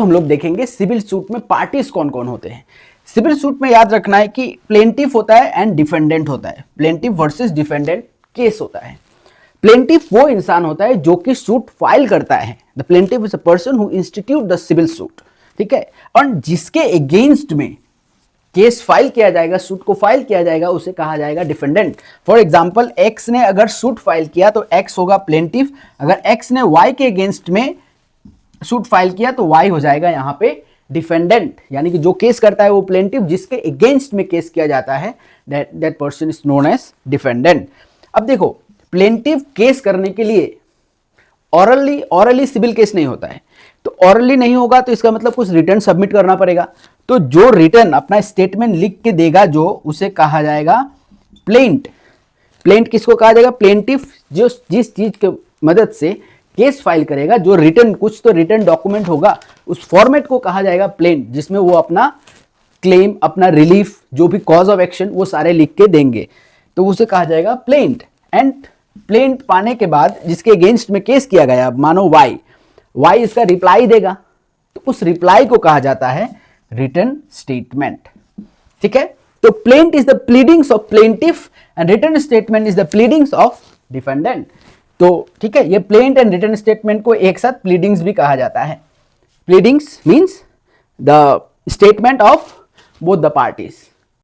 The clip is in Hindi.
हम लोग देखेंगे सिविल सूट में पार्टीज कौन कौन होते हैं। सिविल सूट में याद रखना है कि प्लेंटिफ होता है एंड डिफेंडेंट होता है। प्लेंटिफ वर्सेस डिफेंडेंट केस होता है। प्लेंटिफ वो इंसान होता है जो कि सूट फाइल करता है। The plaintiff is a person who institute the civil suit, ठीक है। और जिसके अगेंस्ट में केस फाइल किया जाएगा, सूट को फाइल किया जाएगा, उसे कहा जाएगा डिफेंडेंट। फॉर एग्जांपल एक्स ने अगर सूट फाइल किया तो एक्स होगा प्लेंटिफ। अगर एक्स ने वाई के अगेंस्ट में सूट फाइल किया तो वाई हो जाएगा यहां पे डिफेंडेंट। यानी कि जो केस करता है वो प्लेंटिफ, जिसके अगेंस्ट में केस किया जाता है that person is known as defendant. अब देखो, प्लेंटिफ केस करने के लिए ऑरली सिविल केस नहीं होता है। तो ऑरली नहीं होगा तो इसका मतलब कुछ रिटर्न सबमिट करना पड़ेगा। तो जो रिटर्न अपना स्टेटमेंट लिख के देगा जो, उसे कहा जाएगा प्लेंट। प्लेंट किसको कहा जाएगा? प्लेंटिफ जो जिस चीज के मदद से केस फाइल करेगा, जो रिटर्न, कुछ तो रिटर्न डॉक्यूमेंट होगा, उस फॉर्मेट को कहा जाएगा प्लेंट, जिसमें वो अपना क्लेम, अपना रिलीफ, जो भी कॉज ऑफ एक्शन, वो सारे लिख के देंगे। तो उसे कहा जाएगा प्लेंट। एंड प्लेंट पाने के बाद जिसके अगेंस्ट में केस किया गया, मानो वाई इसका रिप्लाई देगा, तो उस रिप्लाई को कहा जाता है रिटर्न स्टेटमेंट, ठीक है। तो plaint is the pleadings of plaintiff and return statement is the pleadings of defendant. तो ठीक है, ये प्लेंट एंड रिटर्न स्टेटमेंट को एक साथ प्लीडिंग्स भी कहा जाता है। Pleadings means the statement of both the parties.